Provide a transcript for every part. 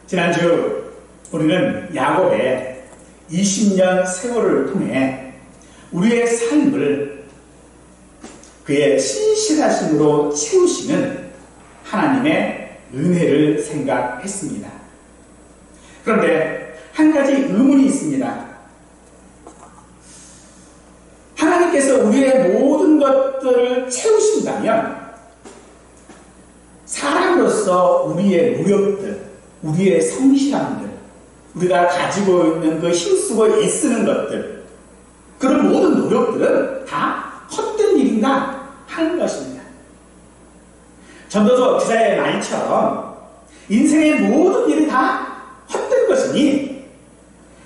지난주 우리는 야곱의 20년 세월을 통해 우리의 삶을 그의 신실하심으로 채우시는 하나님의 은혜를 생각했습니다. 그런데 한 가지 의문이 있습니다. 하나님께서 우리의 모든 것들을 채우신다면 사람으로서 우리의 노력들, 우리의 성실함들, 우리가 가지고 있는 그 힘쓰고 애쓰는 것들, 그런 모든 노력들은 다 헛된 일인가 하는 것입니다. 전도서 기자의 말처럼 인생의 모든 일이 다 헛된 것이니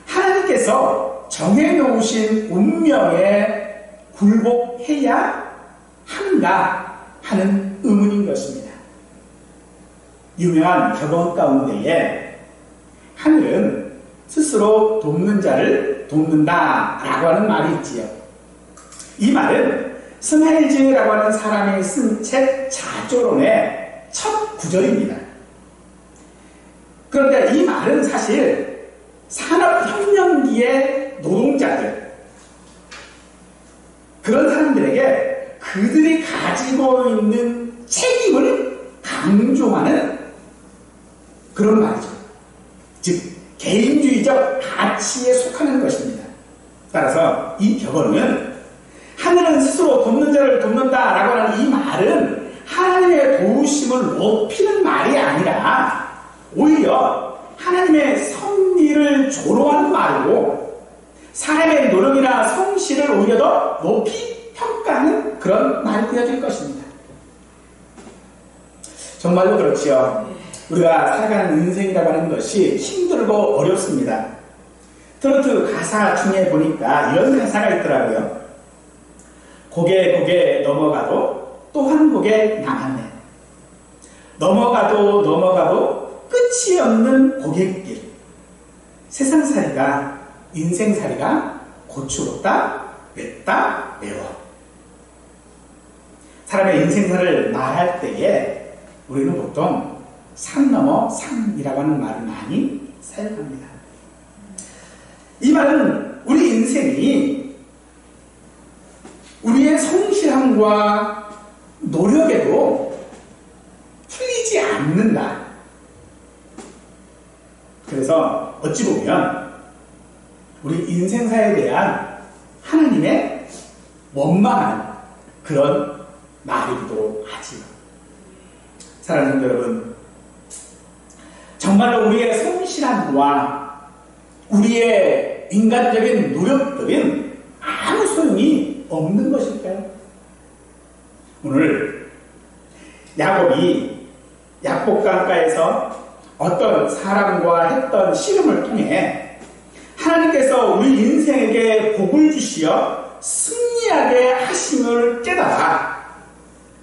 하나님께서 정해놓으신 운명에 굴복해야 하는가 하는 의문인 것입니다. 유명한 격언 가운데에 하늘은 스스로 돕는 자를 돕는다 라고 하는 말이 있지요. 이 말은 스마일즈라고 하는 사람이 쓴 책 자조론의 첫 구절입니다. 그런데 이 말은 사실 산업혁명기의 노동자들, 그런 사람들에게 그들이 가지고 있는 책임을 강조하는 그런 말이죠. 즉 개인주의적 가치에 속하는 것입니다. 따라서 이 격언은 하늘은 스스로 돕는 자를 돕는다라고 하는 이 말은 하나님의 도우심을 높이는 말이 아니라 오히려 하나님의 섭리를 조롱하는 말이고 사람의 노력이나 성실을 오히려 더 높이 평가하는 그런 말이 되어질 것입니다. 정말로 그렇지요. 우리가 살아가는 인생이라고 하는 것이 힘들고 어렵습니다. 트로트 가사 중에 보니까 이런 가사가 있더라고요. 고개 넘어가도 또 한 고개 남았네. 넘어가도 넘어가도 끝이 없는 고갯길. 세상살이가 인생살이가 고추롭다 맵다 매워. 사람의 인생살을 말할 때에 우리는 보통 산 넘어 산이라고 하는 말을 많이 사용합니다. 이 말은 우리 인생이 우리의 성실함과 노력에도 풀리지 않는다. 그래서 어찌 보면 우리 인생사에 대한 하나님의 원망한 그런 말이기도 하지요. 사랑하는 여러분, 정말로 우리의 성실함과 우리의 인간적인 노력들은 아무 소용이 없는 것일까요? 오늘 야곱이 약복강가에서 어떤 사람과 했던 씨름을 통해 하나님께서 우리 인생에게 복을 주시어 승리하게 하심을 깨달아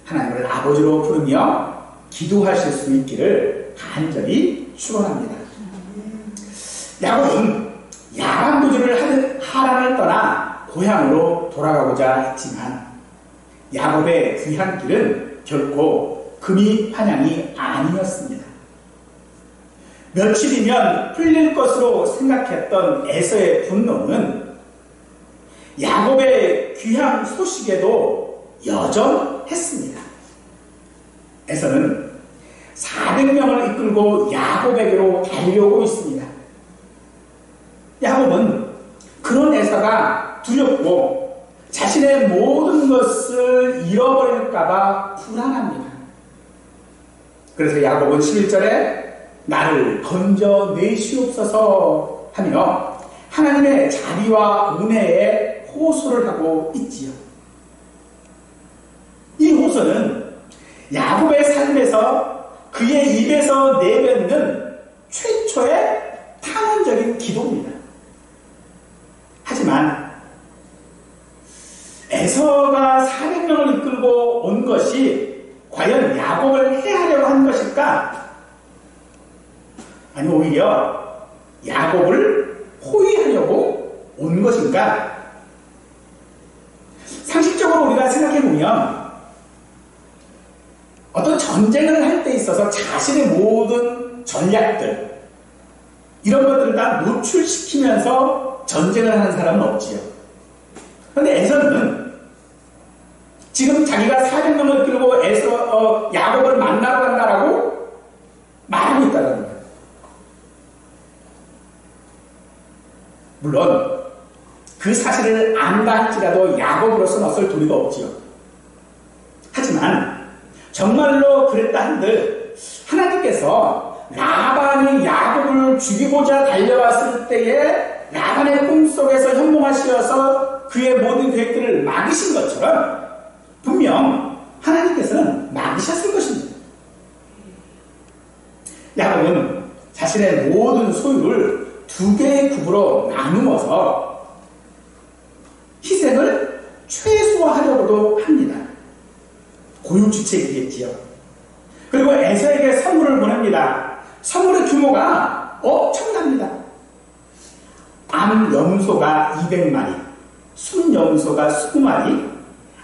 하나님을 아버지로 부르며 기도하실 수 있기를 간절히 축원합니다. 야곱은 야간 도주를 하는 하란을 떠나 고향으로 돌아가고자 했지만 야곱의 귀한 길은 결코 금이 환향이 아니었습니다. 며칠이면 풀릴 것으로 생각했던 에서의 분노는 야곱의 귀향 소식에도 여전했습니다. 에서는 400명을 이끌고 야곱에게로 달려오고 있습니다. 야곱은 그런 에서가 두렵고 자신의 모든 것을 잃어버릴까봐 불안합니다. 그래서 야곱은 11절에 나를 건져내시옵소서 하며 하나님의 자비와 은혜에 호소를 하고 있지요. 이 호소는 야곱의 삶에서 그의 입에서 내뱉는 최초의 탄원적인 기도입니다. 하지만 에서가 400명을 이끌고 온 것이 과연 야곱을 해하려고 한 것일까? 아니 오히려 야곱을 포위하려고 온 것인가? 상식적으로 우리가 생각해보면 어떤 전쟁을 할 때 있어서 자신의 모든 전략들, 이런 것들을 다 노출시키면서 전쟁을 하는 사람은 없지요. 그런데 에서는 지금 자기가 400명을 끌고 야곱을 만나러 간다라고 말하고 있다는 거예요. 물론 그 사실을 안다 할지라도 야곱으로서는 어쩔 도리가 없지요. 하지만 정말로 그랬다 한들 하나님께서 라반이 야곱을 죽이고자 달려왔을 때에 라반의 꿈속에서 현몽하시어서 그의 모든 계획들을 막으신 것처럼 분명 하나님께서는 막으셨을 것입니다. 야곱은 자신의 모든 소유를 두 개의 굽으로 나누어서 희생을 최소화하려고도 합니다. 고육주책이겠지요. 그리고 에서에게 선물을 보냅니다. 선물의 규모가 엄청납니다. 암염소가 200마리, 순염소가 20마리,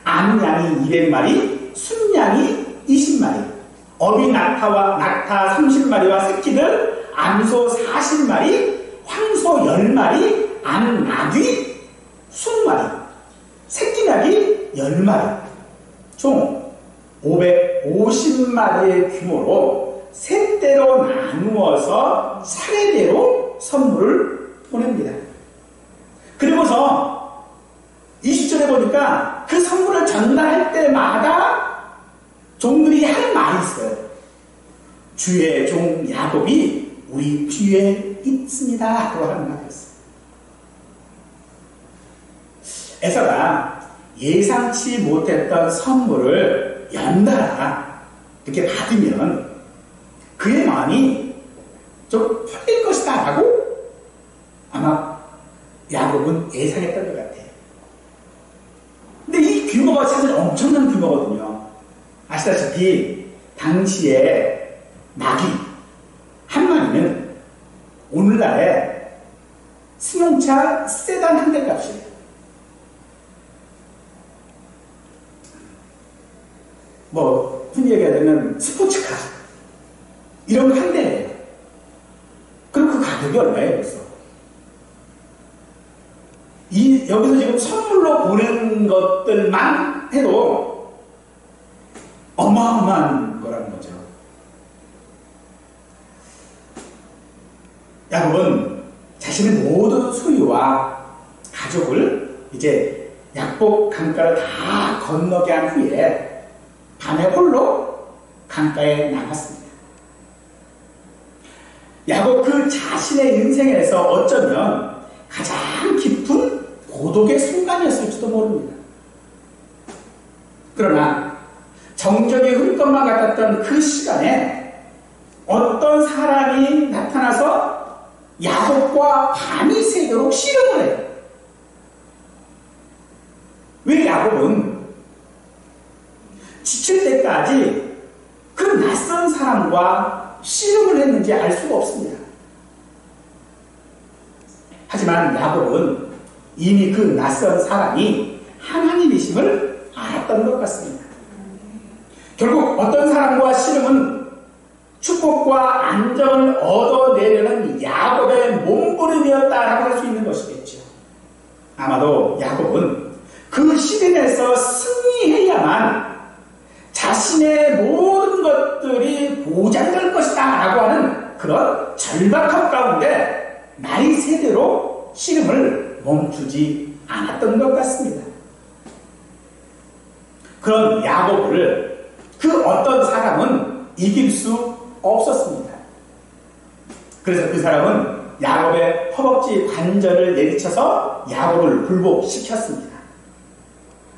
암양이 200마리, 순양이 20마리, 어비 낙타 30마리와 새끼들, 암소 40마리, 황소 10마리, 암나귀 20마리, 새끼나귀 10마리, 총 550마리의 규모로 세 대로 나누어서 차례대로 선물을 보냅니다. 그리고서 20절에 보니까 그 선물을 전달할 때마다 종들이 하는 말이 있어요. 주의 종 야곱이 우리 뒤에 있습니다. 라고 하는 말이었어요. 에서가 예상치 못했던 선물을 연달아 이렇게 받으면 그의 마음이 좀 풀릴 것이다 라고 아마 야곱은 예상했던 것 같아요. 근데 이 규모가 사실 엄청난 규모거든요. 아시다시피 당시에 나귀 한 마리는 오늘날의 승용차 세단 한 대 값이에요. 흔히 얘기하자면 스포츠카 이런 거 한 대예요. 그럼 그 가격이 얼마예요, 벌써? 여기서 지금 선물로 보낸 것들만 해도 어마어마한 거라는 거죠. 야곱은 자신의 모든 소유와 가족을 이제 약복 강가를 다 건너게 한 후에 밤에 홀로 강가에 나갔습니다. 야곱 그 자신의 인생에서 어쩌면 가장 깊은 고독의 순간이었을지도 모릅니다. 그러나 정적이 흐를 것만 같았던 그 시간에 어떤 사람이 나타나서 야곱과 밤이 새도록 씨름을 해요. 왜 야곱은 지칠 때까지 그 낯선 사람과 씨름을 했는지 알 수가 없습니다. 하지만 야곱은 이미 그 낯선 사람이 하나님이심을 알았던 것 같습니다. 결국 어떤 사람과 씨름은 축복과 안정을 얻어내려는 야곱의 몸부림이었다라고 할 수 있는 것이겠죠. 아마도 야곱은 그 씨름에서 승리해야만 자신의 모든 것들이 보장될 것이다 라고 하는 그런 절박함 가운데 나이 세대로 씨름을 멈추지 않았던 것 같습니다. 그런 야곱을 그 어떤 사람은 이길 수 없었습니다. 그래서 그 사람은 야곱의 허벅지 관절을 내리쳐서 야곱을 굴복시켰습니다.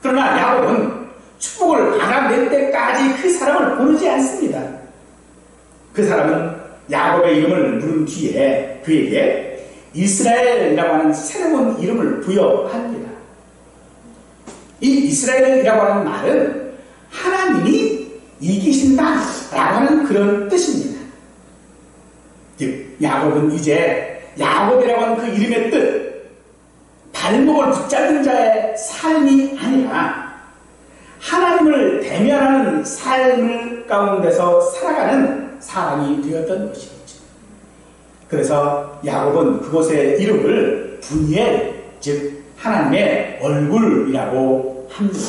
그러나 야곱은 축복을 받아낼 때까지 그 사람을 부르지 않습니다. 그 사람은 야곱의 이름을 부른 뒤에 그에게 이스라엘이라고 하는 새로운 이름을 부여합니다. 이 이스라엘이라고 하는 말은 하나님이 이기신다라고 하는 그런 뜻입니다. 즉 야곱은 이제 야곱이라고 하는 그 이름의 뜻, 발목을 붙잡는 자의 삶이 아니라 하나님을 대면하는 삶을 가운데서 살아가는 사람이 되었던 것이겠죠. 그래서 야곱은 그곳의 이름을 분이엘, 즉 하나님의 얼굴이라고 합니다.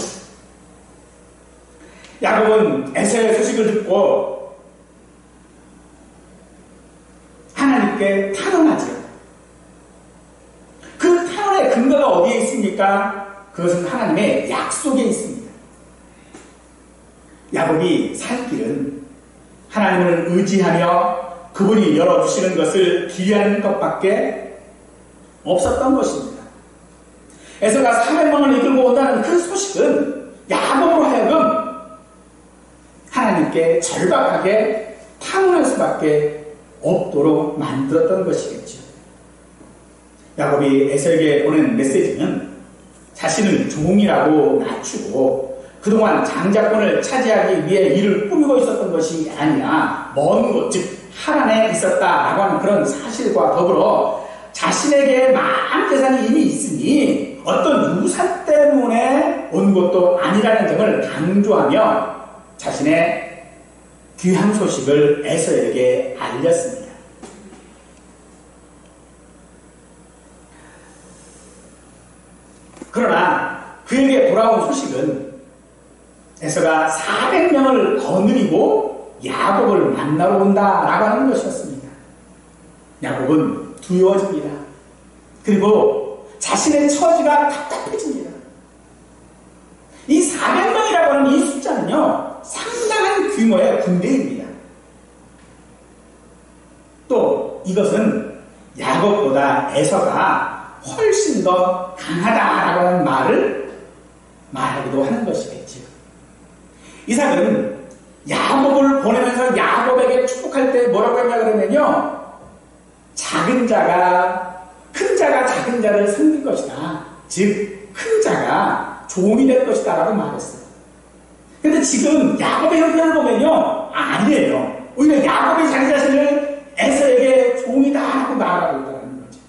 야곱은 에서의 소식을 듣고 하나님께 탄원하죠. 그 탄원의 근거가 어디에 있습니까? 그것은 하나님의 약속에 있습니다. 야곱이 살 길은 하나님을 의지하며 그분이 열어주시는 것을 기대하는 것밖에 없었던 것입니다. 에서가 400명을 이끌고 온다는 그 소식은 야곱으로 하여금 하나님께 절박하게 탄원할 수밖에 없도록 만들었던 것이겠죠. 야곱이 에서에게 보낸 메시지는 자신을 종이라고 낮추고 그동안 장자권을 차지하기 위해 일을 꾸미고 있었던 것이 아니라 먼 곳, 즉 하란에 있었다라고 하는 그런 사실과 더불어 자신에게 많은 재산이 이미 있으니 어떤 유산 때문에 온 것도 아니라는 점을 강조하며 자신의 귀한 소식을 에서에게 알렸습니다. 그러나 그에게 돌아온 소식은 에서가 400명을 거느리고 야곱을 만나러 온다라고 하는 것이었습니다. 야곱은 두려워집니다. 그리고 자신의 처지가 답답해집니다. 이 400명이라고 하는 이 숫자는요, 상당한 규모의 군대입니다. 또 이것은 야곱보다 에서가 훨씬 더 강하다라고 하는 말을 말하기도 하는 것이겠죠. 이삭은 야곱을 보내면서 야곱에게 축복할 때 뭐라고 했냐 그러면요, 작은 자가 큰 자가 작은 자를 섬길 것이다. 즉 큰 자가 종이 될 것이다 라고 말했어요. 근데 지금 야곱의 형편을 보면요, 아니에요. 오히려 야곱이 자기 자신을 에서에게 종이다 라고 말하고 있다는 거죠.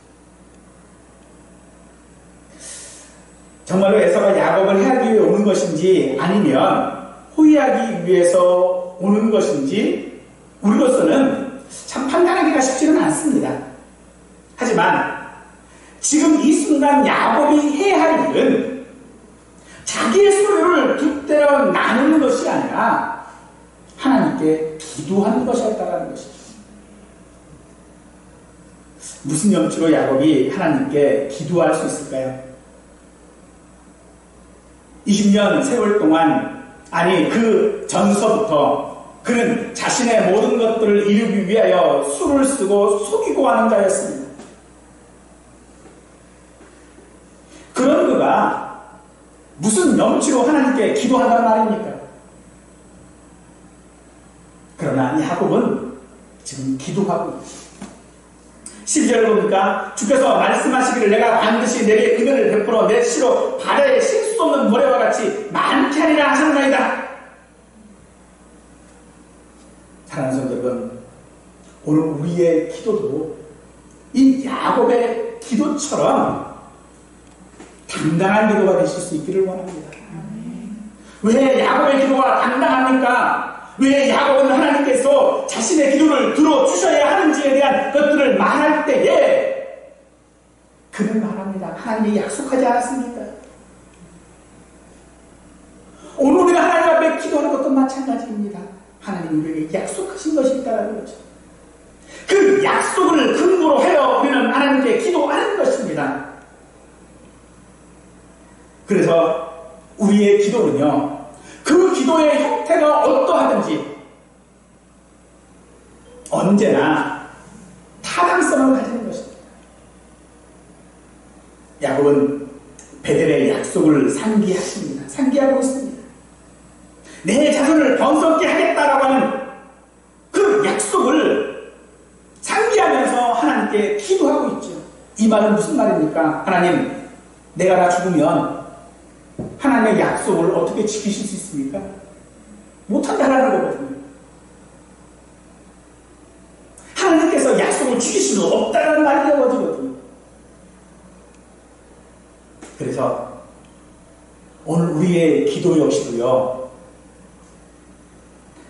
정말로 에서가 야곱을 해하기 위해 오는 것인지 아니면 호위하기 위해서 오는 것인지 우리로서는 참 판단하기가 쉽지는 않습니다. 하지만 지금 이 순간 야곱이 해야 할 일은 자기의 소유를 두 대로 나누는 것이 아니라 하나님께 기도하는 것이었다는 것이죠. 무슨 염치로 야곱이 하나님께 기도할 수 있을까요? 20년 세월 동안, 아니 그 전서부터 그는 자신의 모든 것들을 이루기 위하여 수를 쓰고 속이고 하는 자였습니다. 그런 그가 무슨 염치로 하나님께 기도한단 말입니까? 그러나 야곱은 지금 기도하고 있습니다. 12절을 보니까 주께서 말씀하시기를 내가 반드시 내게 은혜를 베풀어 내 시로 바다에 실 수 없는 모래와 같이 많게 하리라 하셨나이다. 사랑하는 성도 여러분, 오늘 우리의 기도도 이 야곱의 기도처럼 당당한 기도가 되실 수 있기를 원합니다. 왜 야곱의 기도가 당당합니까? 왜 야곱은 하나님께서 자신의 기도를 들어주셔야 하는지에 대한 것들을 말할 때에 그는 말합니다. 하나님이 약속하지 않았습니까? 오늘 우리가 하나님 앞에 기도하는 것도 마찬가지입니다. 하나님이 우리에게 약속하신 것이 있다는 거죠. 그 약속을 근거로 하여 우리는 하나님께 기도하는 것입니다. 그래서 우리의 기도는요, 그 기도의 형태가 어떠하든지 언제나 타당성을 가지는 것입니다. 야곱은 베델의 약속을 상기하고 있습니다. 내 자손을 번성케 하겠다라고 하는 그 약속을 상기하면서 하나님께 기도하고 있죠. 이 말은 무슨 말입니까? 하나님, 내가 다 죽으면 하나님의 약속을 어떻게 지키실 수 있습니까? 못한다라는 거거든요. 하나님께서 약속을 지킬 수는 없다는 말이 되어지거든요. 그래서 오늘 우리의 기도 역시도요,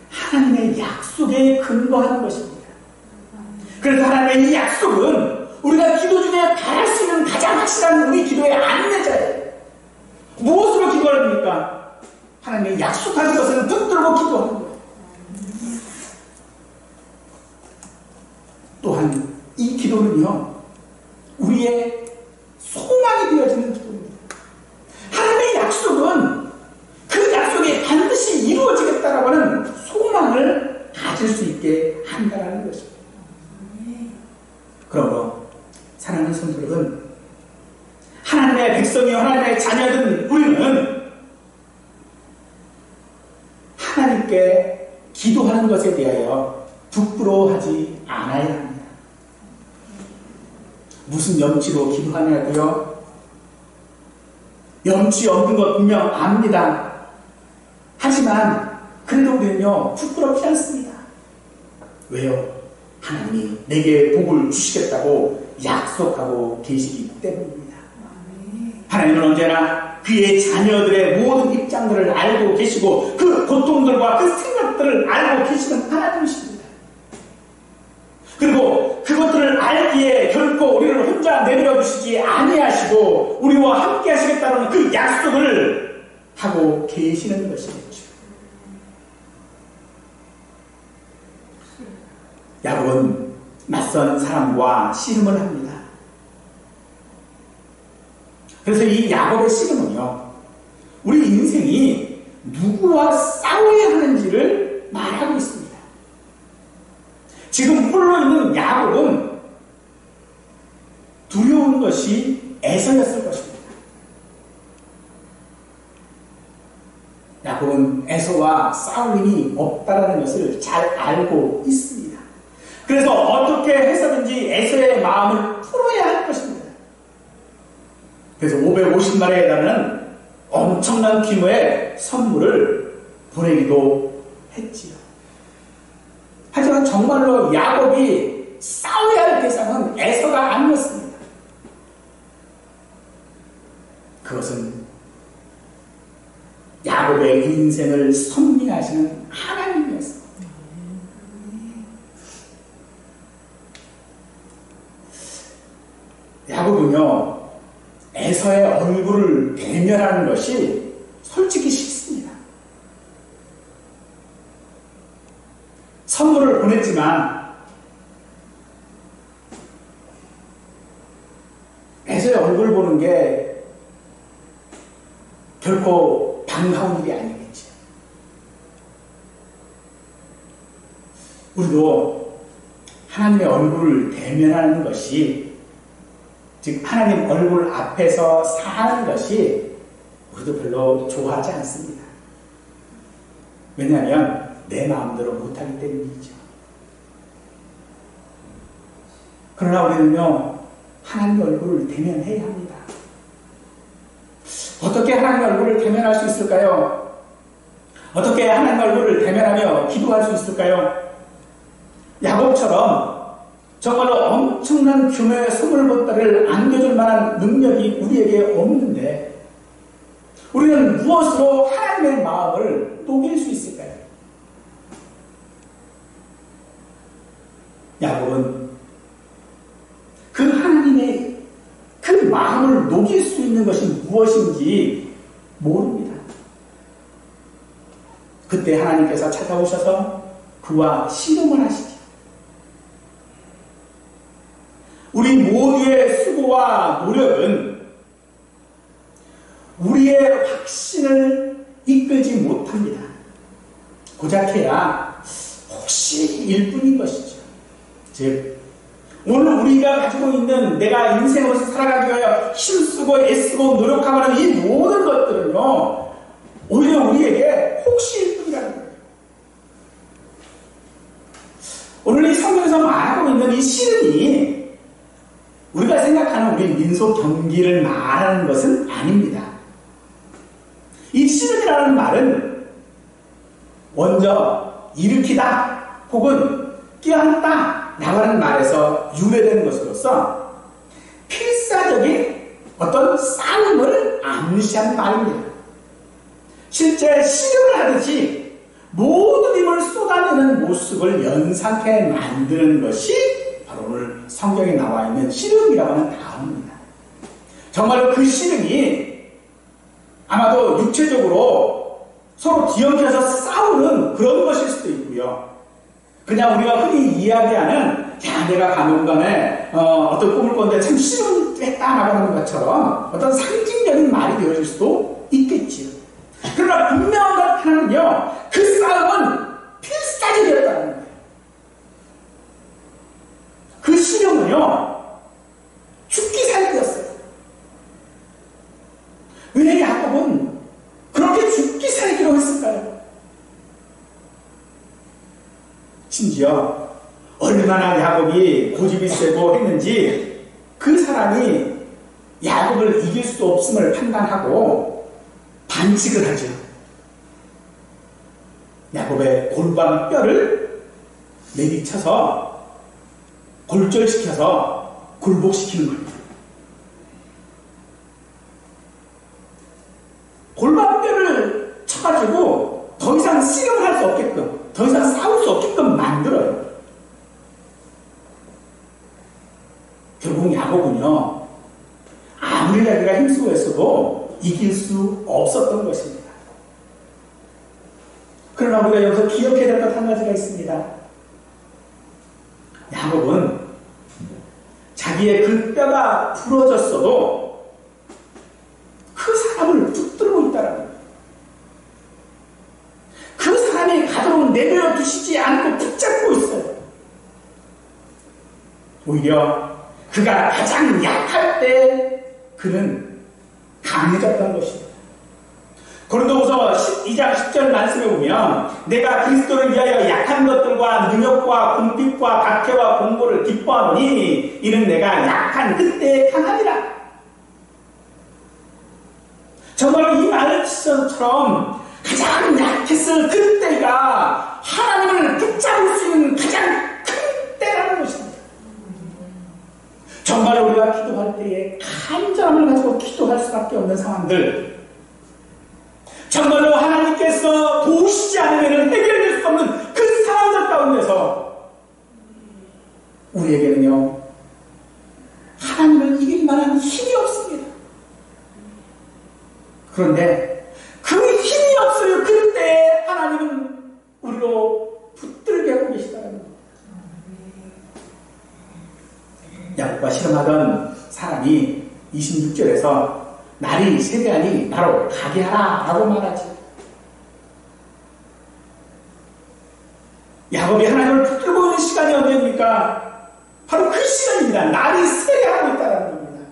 하나님의 약속에 근거하는 것입니다. 그 그래서 하나님의 이 약속은 우리가 기도 중에 바랄 수 있는 가장 확실한 우리 기도의 안내자예요. 무엇으로 기도합니까? 하나님의 약속하신 것을 붙들고 기도하는 거예요. 또한 이 기도는요, 우리의 소망이 되어지는 기도입니다. 하나님의 약속은 그 약속이 반드시 이루어지겠다라고 하는 소망을 가질 수 있게 한다는 것입니다. 그러므로 사랑하는 성도 여러분, 하나님의 백성이요 하나님의 자녀든 우리는 하나님께 기도하는 것에 대하여 부끄러워하지 않아야 합니다. 무슨 염치로 기도하냐고요? 염치 없는 것 분명 압니다. 하지만 그래도 우리는요 부끄럽지 않습니다. 왜요? 하나님이 내게 복을 주시겠다고 약속하고 계시기 때문입니다. 하나님은 언제나 그의 자녀들의 모든 입장들을 알고 계시고 그 고통들과 그 생각들을 알고 계시는 하나님이십니다. 그리고 그것들을 알기에 결코 우리를 혼자 내버려 두시지 아니하시고 우리와 함께 하시겠다는 그 약속을 하고 계시는 것이겠죠. 야곱은 낯선 사람과 씨름을 합니다. 그래서 이 야곱의 씨름은요, 우리 인생이 누구와 싸워야 하는지를 말하고 있습니다. 지금 홀로 있는 야곱은 두려운 것이 에서였을 것입니다. 야곱은 에서와 싸울 힘이 없다는 것을 잘 알고 있습니다. 그래서 어떻게 해서든지 에서의 마음을 풀어야 할 것입니다. 그래서 550마리에 해당하는 엄청난 규모의 선물을 보내기도 했지요. 하지만 정말로 야곱이 싸워야 할 대상은 에서가 아니었습니다. 그것은 야곱의 인생을 섭리하시는 하나님이었습니다. 야곱은요, 에서의 얼굴을 대면하는 것이 솔직히 싫습니다. 선물을 보냈지만 에서의 얼굴 보는 게 결코 반가운 일이 아니겠죠. 우리도 하나님의 얼굴을 대면하는 것이, 즉 하나님 얼굴 앞에서 사는 것이 우리도 별로 좋아하지 않습니다. 왜냐하면 내 마음대로 못하기 때문이죠. 그러나 우리는요, 하나님 얼굴을 대면해야 합니다. 어떻게 하나님 얼굴을 대면할 수 있을까요? 어떻게 하나님 얼굴을 대면하며 기도할 수 있을까요? 야곱처럼 정말로 엄청난 규모의 선물보따리를 안겨줄 만한 능력이 우리에게 없는데 우리는 무엇으로 하나님의 마음을 녹일 수 있을까요? 야곱은 그 하나님의 그 마음을 녹일 수 있는 것이 무엇인지 모릅니다. 그때 하나님께서 찾아오셔서 그와 씨름을 하시죠. 우리 모두의 수고와 노력은 우리의 확신을 이끌지 못합니다. 고작해야 혹시 일뿐인 것이죠. 즉 오늘 우리가 가지고 있는 내가 인생으로서 살아가기 위하여 힘쓰고 애쓰고 노력하고 하는 이 모든 것들은요, 오히려 우리에게 혹시일 뿐이라는 거예요. 오늘 이 성경에서 말하고 있는 이 씨름이 우리가 생각하는 우리 민속 경기를 말하는 것은 아닙니다. 이 씨름이라는 말은 먼저 일으키다 혹은 끼얹다 라고 하는 말에서 유래된 것으로서 필사적인 어떤 싸움을 암시한 말입니다. 실제 씨름을 하듯이 모든 힘을 쏟아내는 모습을 연상케 만드는 것이 바로 오늘 성경에 나와 있는 씨름이라고 하는 단어입니다. 정말로 그 씨름이 아마도 육체적으로 서로 뒤엉켜서 싸우는 그런 것일 수도 있고요. 그냥 우리가 흔히 이야기하는 야 내가 가문간에 어떤 꿈을 꿨는데 참 씨름했다라고 하는 것처럼 어떤 상징적인 말이 되어질 수도 있겠지요. 그러나 분명한 것 하나는요, 그 싸움은 필사적이었다는 거예요. 그 씨름은요 죽기 살기였어요. 왜 야곱은 그렇게 죽기 살기로 했을까요? 심지어 얼마나 야곱이 고집이 세고 했는지 그 사람이 야곱을 이길 수 없음을 판단하고 반칙을 하죠. 야곱의 골반 뼈를 내리쳐서 골절시켜서 굴복시키는 겁니다. 골반뼈를 쳐가지고 더 이상 씨름을 할 수 없게끔, 더 이상 싸울 수 없게끔 만들어요. 결국 야곱은요, 아무리 자기가 힘쓰고 했어도 이길 수 없었던 것입니다. 그러나 우리가 여기서 기억해야 될 것 한 가지가 있습니다. 야곱은 자기의 그 뼈가 부러졌어도 그 사람을 붙들고 있다는 거예요. 그 사람이 가져온 내버려 두시지 않고 붙잡고 있어요. 오히려 그가 가장 약할 때 그는 강해졌던 것입니다. 고린도후서 12장 10절 말씀에 보면 내가 그리스도를 위하여 약한 것들과 능력과 궁핍과 박해와 공고를 기뻐하노니 이는 내가 약한 그때에 강하니라. 정말 이 말씀처럼 가장 약했을 그때가 하나님을 붙잡을 수 있는 가장 큰 때라는 것입니다. 정말 우리가 기도할 때에 간절함을 가지고 기도할 수밖에 없는 상황들, 정말로 하나님께서 도우시지 않으면 해결될 수 없는 그 상황들 가운데서 우리에게는요 하나님을 이길 만한 힘이 없습니다. 그런데 그 힘이 없어요. 그때 하나님은 우리로 붙들게 하고 계시다는 겁니다. 야곱과 씨름하던 사람이 26절에서 날이 세대하니 나로 가게 하라 라고 말하지. 야곱이 하나님을 붙들고 있는 시간이 언제입니까? 바로 그 시간입니다. 날이 세대하고 있다는 겁니다.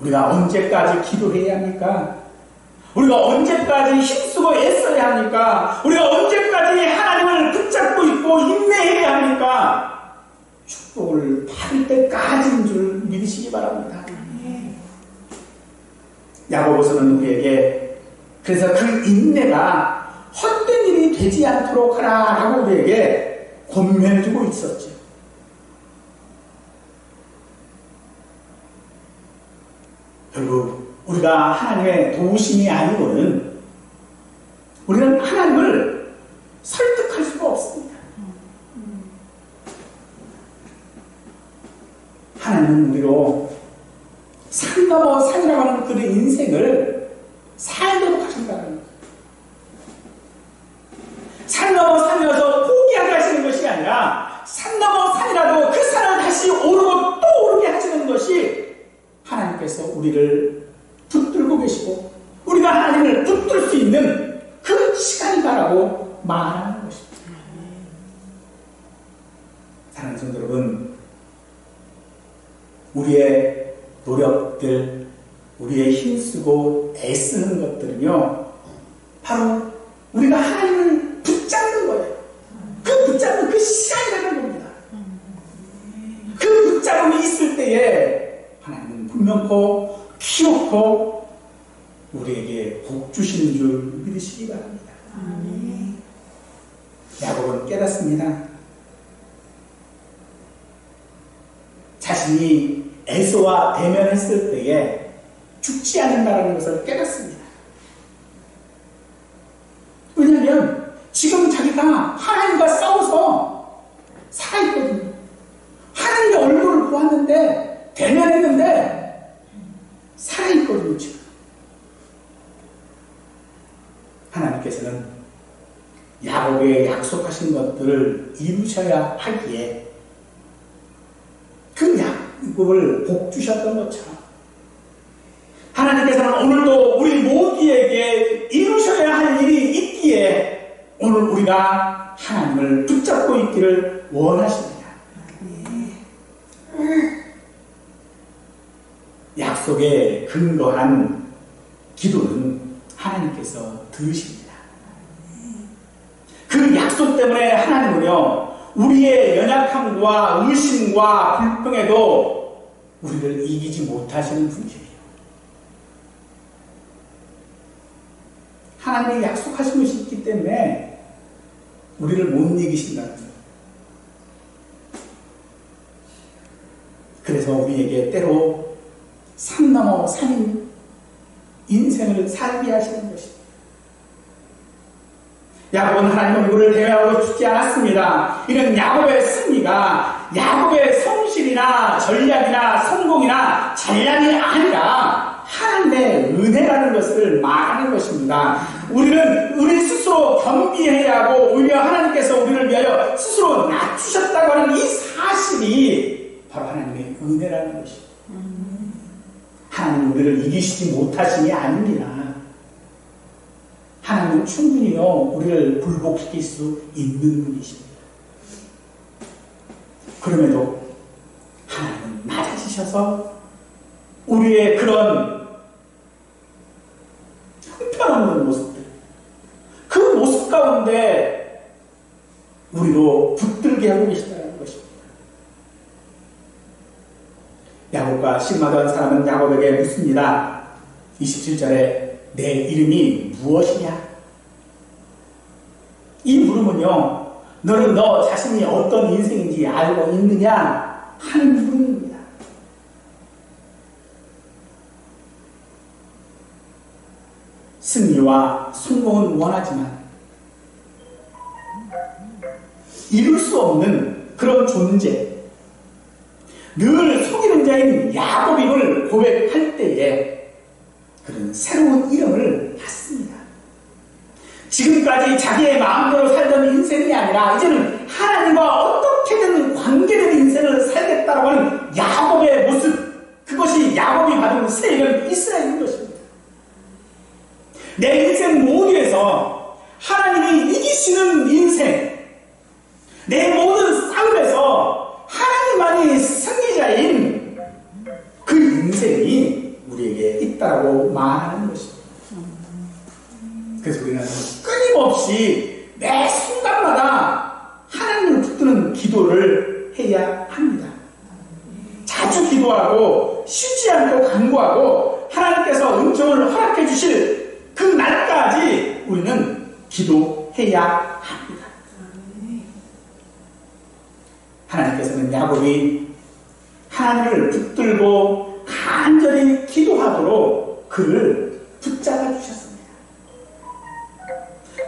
우리가 언제까지 기도해야 합니까? 우리가 언제까지 힘쓰고 애써야 합니까? 우리가 언제까지 하나님을 붙잡고 있고 인내해야 합니까? 축복을 받을 때까지인 줄 믿으시기 바랍니다. 야고보서는 우리에게 그래서 그 인내가 헛된 일이 되지 않도록 하라라고 우리에게 권면해주고 있었죠. 결국 우리가 하나님의 도우심이 아니고는 우리는 하나님을 설득할 수가 없습니다. 하나님은 우리로 산 넘어 산이라고 하는 그의 인생을 살도록 하신다는 거예요. 산 넘어 산이어서 포기하게 하시는 것이 아니라 산 넘어 산이라도 그 산을 다시 오르고 또 오르게 하시는 것이 하나님께서 우리를 붙들고 계시고 우리가 하나님을 붙들 수 있는 그 시간이다라고 말하는 것입니다. 사랑하는 성도 여러분, 우리의 노력들, 우리의 힘쓰고 애쓰는 것들은요 바로 우리가 하나님을 붙잡는 거예요. 그 붙잡는 그 시간이라는 겁니다. 그 붙잡음이 있을 때에 하나님은 분명코 키웠고 우리에게 복 주시는 줄 믿으시기 바랍니다. 야곱은 깨닫습니다. 자신이 에서와 대면했을 때에 죽지 않는다는 것을 깨닫습니다. 왜냐하면 지금 자기가 하나님과 싸워서 살아있거든요. 야곱에게 약속하신 것들을 이루셔야 하기에 그 약속을 복 주셨던 것처럼 하나님께서는 오늘도 우리 모두에게 이루셔야 할 일이 있기에 오늘 우리가 하나님을 붙잡고 있기를 원하십니다. 약속에 근거한 기도는 하나님께서 들으십니다. 그 약속 때문에 하나님은요, 우리의 연약함과 의심과 불평에도 우리를 이기지 못하시는 분이에요. 하나님이 약속하신 것이 있기 때문에 우리를 못 이기신다는 거예요. 그래서 우리에게 때로 산 넘어 산인 인생을 살게 하시는 것입니다. 야곱은 하나님 얼굴을 대하고 죽지 않았습니다. 이는 야곱의 승리가 야곱의 성실이나 전략이나 성공이나 잔량이 아니라 하나님의 은혜라는 것을 말하는 것입니다. 우리는 우리 스스로 겸비해야 하고 오히려 하나님께서 우리를 위하여 스스로 낮추셨다고 하는 이 사실이 바로 하나님의 은혜라는 것입니다. 하나님은 우리를 이기시지 못하심이 아닙니다. 하나님은 충분히요 우리를 굴복시킬 수 있는 분이십니다. 그럼에도 하나님은 낮아지셔서 우리의 그런 형편없는 모습들, 그 모습 가운데 우리도 붙들게 하고 계시다는 것입니다. 야곱과 실마던 사람은 야곱에게 묻습니다. 27절에 내 이름이 무엇이냐? 이 물음은요, 너는 너 자신이 어떤 인생인지 알고 있느냐? 하는 물음입니다. 승리와 성공은 원하지만 이룰 수 없는 그런 존재, 늘 속이는 자인 야곱임을 고백할 때에 그는 새로운 이름을 받습니다. 지금까지 자기의 마음대로 살던 인생이 아니라 이제는 하나님과 어떻게든 관계된 인생을 살겠다고 하는 야곱의 모습, 그것이 야곱이 받은 새 이름 이스라엘인 것입니다. 내 인생 모두에서 하나님이 이기시는 인생, 내 모든 싸움에서 하나님만이 승리자인 그 인생이 우리에게 있다고 말하는 것입니다. 그래서 우리는 끊임없이 매 순간마다 하나님을 붙드는 기도를 해야 합니다. 자주 기도하고 쉬지 않고 간구하고 하나님께서 은총을 허락해 주실 그 날까지 우리는 기도해야 합니다. 하나님께서는 야곱이 하나님을 붙들고 간절히 기도하도록 그를 붙잡아 주셨습니다.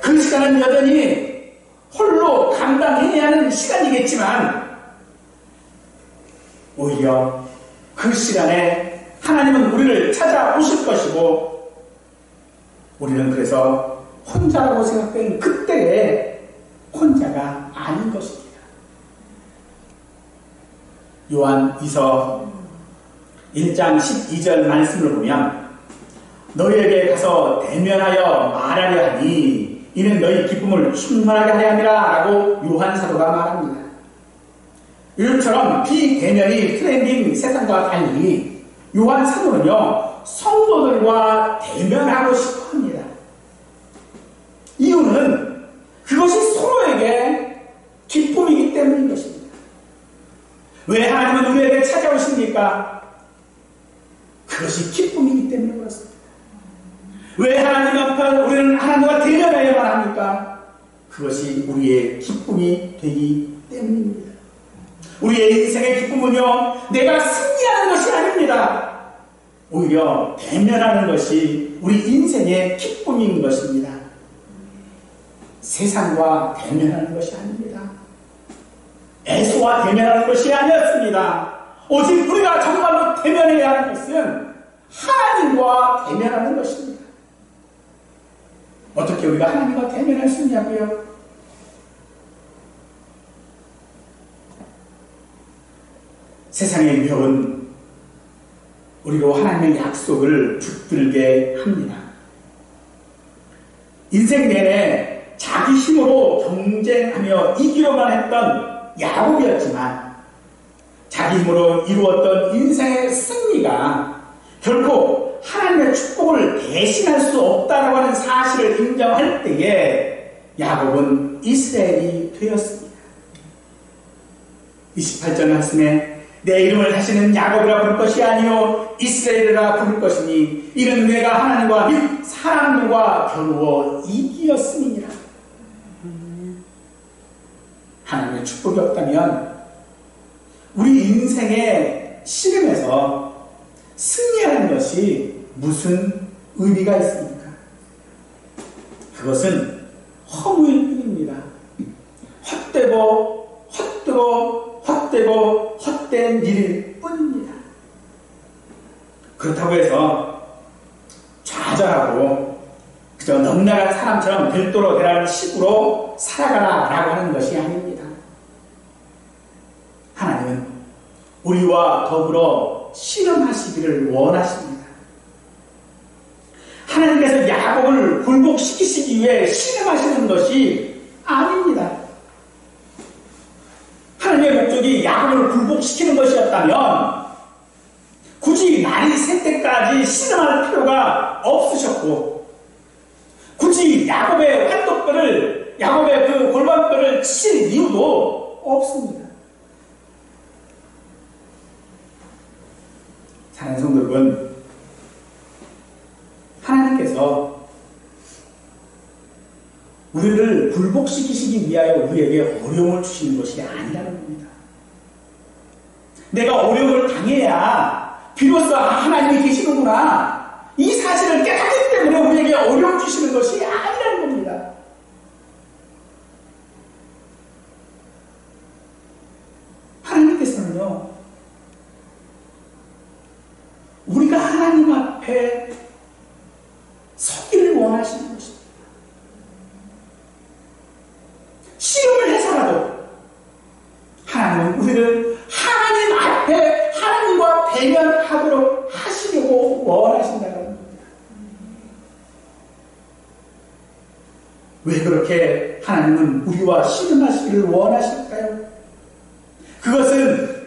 그 시간은 여전히 홀로 감당해야 하는 시간이겠지만 오히려 그 시간에 하나님은 우리를 찾아오실 것이고 우리는 그래서 혼자라고 생각된 그때에 혼자가 아닌 것입니다. 요한 2서 1장 12절 말씀을 보면 너희에게 가서 대면하여 말하려 하니 이는 너희 기쁨을 충만하게 하려 함이라 라고 요한 사도가 말합니다. 이처럼 비대면이 트렌드인 세상과 달리 요한 사도는요 성도들과 대면하고 싶어 합니다. 이유는 그것이 서로에게 기쁨이기 때문인 것입니다. 왜 하나님은 우리에게 찾아오십니까? 그것이 기쁨이기 때문에 그렇습니다. 왜 하나님 앞에 우리는 하나님과 대면해야만 합니까? 그것이 우리의 기쁨이 되기 때문입니다. 우리의 인생의 기쁨은요 내가 승리하는 것이 아닙니다. 오히려 대면하는 것이 우리 인생의 기쁨인 것입니다. 세상과 대면하는 것이 아닙니다. 에서와 대면하는 것이 아니었습니다. 오직 우리가 정말로 대면해야 하는 것은 하나님과 대면하는 것입니다. 어떻게 우리가 하나님과 대면할 수 있냐고요? 세상의 위협은 우리로 하나님의 약속을 붙들게 합니다. 인생 내내 자기 힘으로 경쟁하며 이기려만 했던 야곱이었지만 자기 힘으로 이루었던 인생의 승리가 결코 하나님의 축복을 대신할 수 없다라고 하는 사실을 인정할 때에 야곱은 이스라엘이 되었습니다. 28절 말씀에 내 이름을 다시는 야곱이라 부를 것이 아니요 이스라엘이라 부를 것이니 이는 내가 하나님과 및 사람들과 겨루어 이기었음이니라. 하나님의 축복이 없다면 우리 인생의 씨름에서 승리하는 것이 무슨 의미가 있습니까? 그것은 허무일 뿐입니다. 헛되고 헛된 일일 뿐입니다. 그렇다고 해서 좌절하고 그저 넉나간 사람처럼 별도로 되라는 식으로 살아가라라고 하는 것이 아닙니다. 하나님은 우리와 더불어 씨름하시기를 원하십니다. 하나님께서 야곱을 굴복시키시기 위해 씨름하시는 것이 아닙니다. 하나님의 목적이 야곱을 굴복시키는 것이었다면 굳이 날이 새 때까지 씨름할 필요가 없으셨고 굳이 야곱의 환도뼈를 야곱의 그 골반뼈를 칠 이유도 없습니다. 사랑하는 성도 여러분, 하나님께서 우리를 굴복시키시기 위하여 우리에게 어려움을 주시는 것이 아니라는 겁니다. 내가 어려움을 당해야 비로소 하나님이 계시는구나 이 사실을 깨닫기 때문에 우리에게 어려움 주시는 것이 아니라는 겁니다. 하나님께서는요 우리가 하나님 앞에 서기를 원하시는 것입니다. 씨름을 해서라도 하나님은 우리를 하나님 앞에 하나님과 대면하도록 하시려고 원하신다는 겁니다. 왜 그렇게 하나님은 우리와 씨름하시기를 원하실까요? 그것은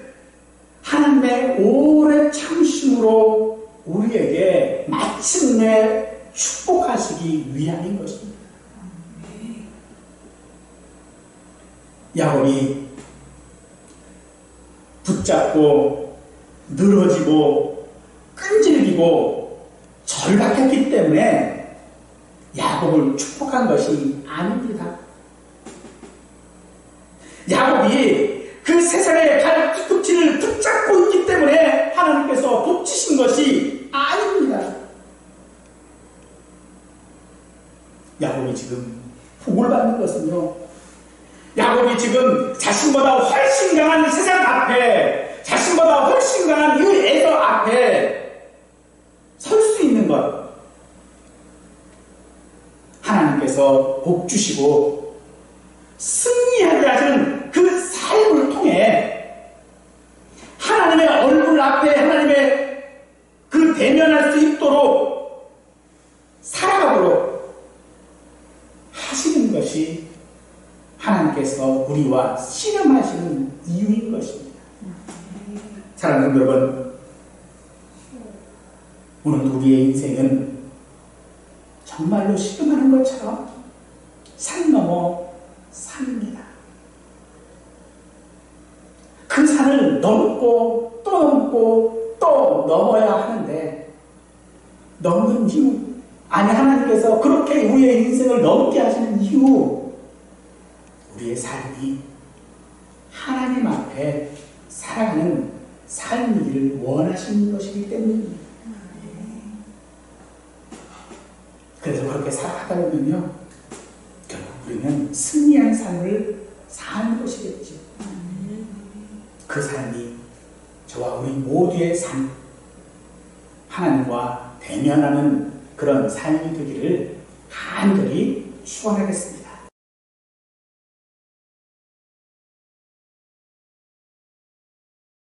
하나님의 오랜 참심으로 우리에게 마침내 축복하시기 위함인 것입니다. 야곱이 붙잡고 늘어지고 끈질기고 절박했기 때문에 야곱을 축복한 것이 아닙니다. 야곱이 그 세상의 발 뒤꿈치를 붙잡고 있기 때문에 하나님께서 복주신 것이 아닙니다. 야곱이 지금 복을 받는 것은요, 야곱이 지금 자신보다 훨씬 강한 세상 앞에, 자신보다 훨씬 강한 이 애서 앞에 설 수 있는 것, 하나님께서 복 주시고 승리하게 하시는 그 삶을 통해 하나님의 얼굴 앞에 하나님의 그 대면할 수 있도록 살아가도록 하시는 것이 하나님께서 우리와 씨름하시는 이유인 것입니다. 사랑하는 여러분, 오늘 우리의 인생은 정말로 씨름하는 것처럼 산 넘어 산입니다. 그 산을 넘고 또 넘고 또 넘어야 하는데 넘는 이유, 아니 하나님께서 그렇게 우리의 인생을 넘게 하시는 이유, 우리의 삶이 하나님 앞에 살아가는 삶이기를 원하시는 것이기 때문입니다. 그래서 그렇게 살아가다 보면요, 결국 우리는 승리한 삶을 사는 것이겠죠. 그 삶이 저와 우리 모두의 삶, 하나님과 대면하는 그런 삶이 되기를 간절히 축원하겠습니다.